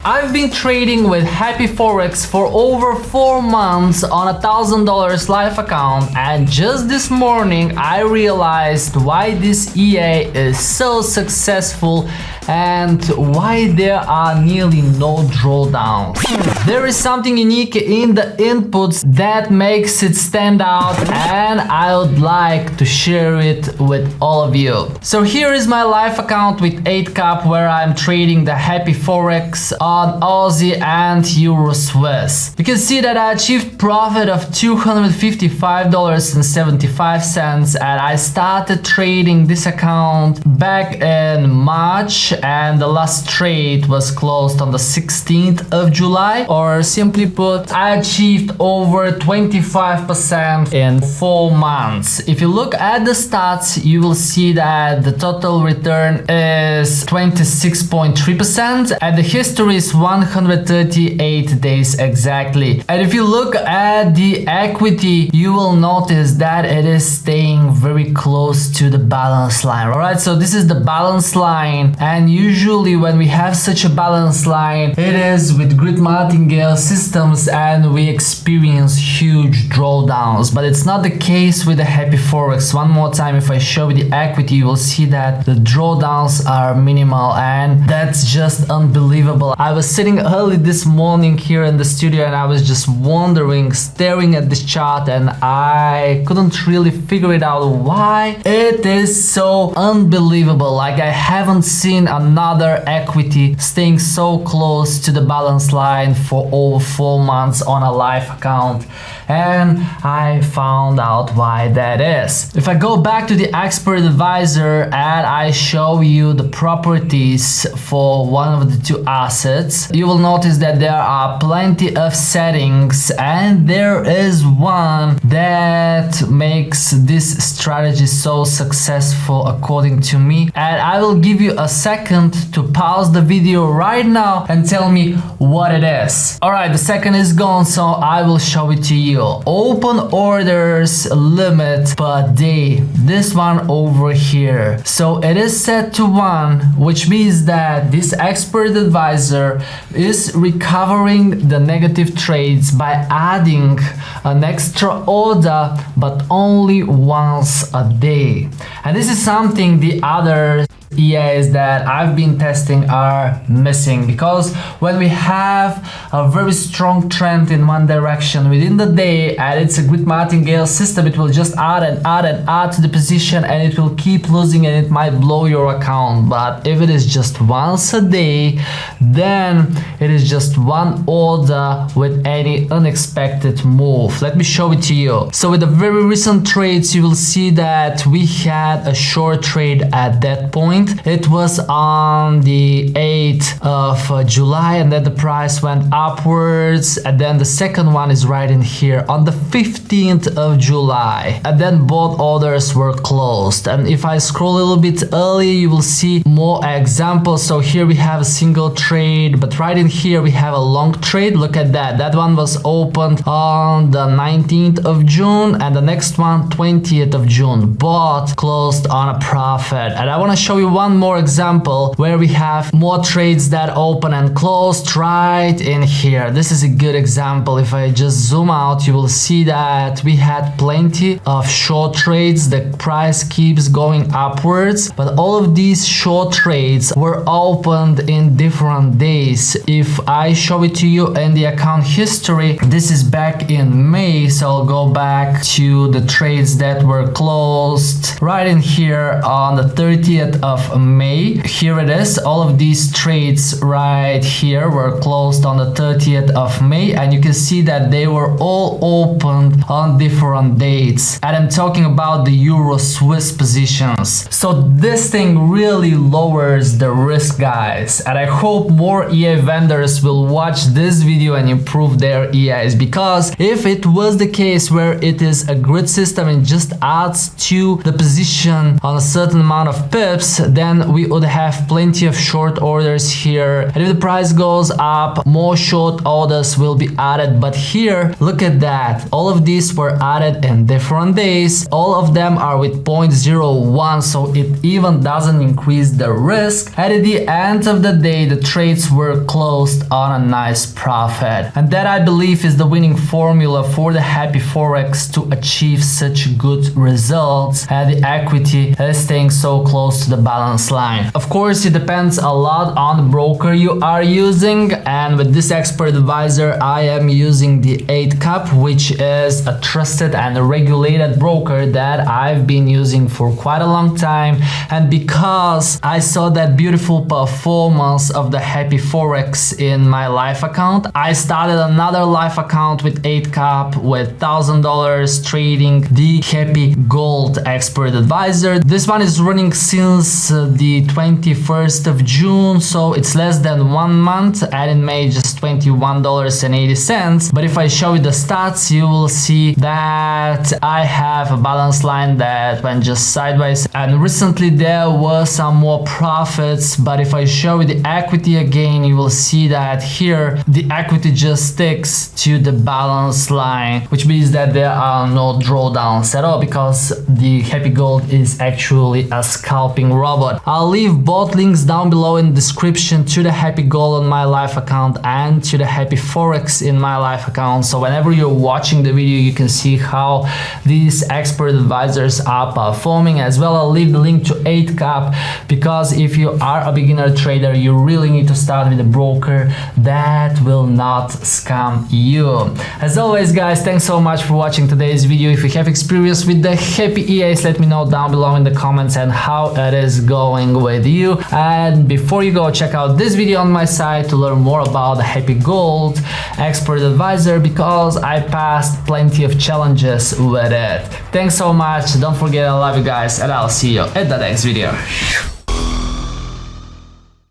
I've been trading with Happy Forex for over 4 months on a $1,000 live account, and just this morning I realized why this EA is so successful and why there are nearly no drawdowns. There is something unique in the inputs that makes it stand out, and I would like to share it with all of you. So here is my live account with Eightcap, where I'm trading the Happy Forex on Aussie and Euro Swiss. You can see that I achieved profit of $255.75, and I started trading this account back in March, and the last trade was closed on the 16th of July, or simply put, I achieved over 25% in 4 months. If you look at the stats, you will see that the total return is 26.3% and the history is 138 days exactly. And if you look at the equity, you will notice that it is staying very close to the balance line. Alright, so this is the balance line, and usually when we have such a balance line, it is with grid martingale systems and we experience huge drawdowns, but it's not the case with the Happy Forex. One more time, if I show you the equity, you will see that the drawdowns are minimal, and that's just unbelievable. I was sitting early this morning here in the studio and I was just wondering, staring at this chart, and I couldn't really figure it out why it is so unbelievable. Like, I haven't seen another equity staying so close to the balance line for over 4 months on a live account, and I found out why that is. If I go back to the expert advisor and I show you the properties for one of the two assets, you will notice that there are plenty of settings, and there is one that makes this strategy so successful according to me, and I will give you a second to pause the video right now and tell me what it is. Alright, the second is gone, so I will show it to you. Open orders limit per day, this one over here. So it is set to 1, which means that this expert advisor is recovering the negative trades by adding an extra order, but only once a day. And this is something the other EAs that I've been testing are missing, because when we have a very strong trend in one direction within the day and it's a grid martingale system, it will just add and add and add to the position, and it will keep losing and it might blow your account. But if it is just once a day, then it is just one order with any unexpected move. Let me show it to you. So with the very recent trades, you will see that we had a short trade at that point. It was on the 8th of July, and then the price went upwards, and then the second one is right in here on the 15th of July, and then both orders were closed. And if I scroll a little bit early, you will see more examples. So here we have a single trade, but right in here we have a long trade. Look at that. That one was opened on the 19th of June, and the next one 20th of June, both closed on a profit. And I want to show you one more example where we have more trades that open and closed right in here. This is a good example. If I just zoom out, you will see that we had plenty of short trades. The price keeps going upwards, but all of these short trades were opened in different days. If I show it to you in the account history, this is back in May, so I'll go back to the trades that were closed right in here on the 30th of May. Here it is. All of these trades right here were closed on the 30th of May, and you can see that they were all opened on different dates. And I'm talking about the Euro Swiss positions. So this thing really lowers the risk, guys, and I hope more EA vendors will watch this video and improve their EAs, because if it was the case where it is a grid system and just adds to the position on a certain amount of pips, then we would have plenty of short orders here, and if the price goes up, more short orders will be added. But here, look at that, all of these were added in different days, all of them are with 0.01, so it even doesn't increase the risk. And at the end of the day, the trades were closed on a nice profit, and that, I believe, is the winning formula for the Happy Forex to achieve such good results, and the equity is staying so close to the balance line. Of course, it depends a lot on the broker you are using, and with this expert advisor I am using the Eightcap, which is a trusted and a regulated broker that I've been using for quite a long time. And because I saw that beautiful performance of the Happy Forex in my live account, I started another live account with Eightcap with $1,000 trading the Happy Gold expert advisor. This one is running since the 21st of June, so it's less than 1 month, and it made just $21.80. But if I show you the stats, you will see that I have a balance line that went just sideways, and recently there were some more profits. But if I show you the equity again, you will see that here the equity just sticks to the balance line, which means that there are no drawdowns at all, because the Happy Gold is actually a scalping robot. I'll leave both links down below in the description to the Happy Gold on my live account and to the Happy Forex in my live account, so whenever you're watching the video you can see how these expert advisors are performing. As well, I'll leave the link to Eightcap, because if you are a beginner trader, you really need to start with a broker that will not scam you. As always, guys, thanks so much for watching today's video. If you have experience with the Happy EAs, let me know down below in the comments and how it is going with you. And before you go, check out this video on my site to learn more about the Happy Gold expert advisor, because I passed plenty of challenges with it. Thanks so much, don't forget I love you guys, and I'll see you at the next video.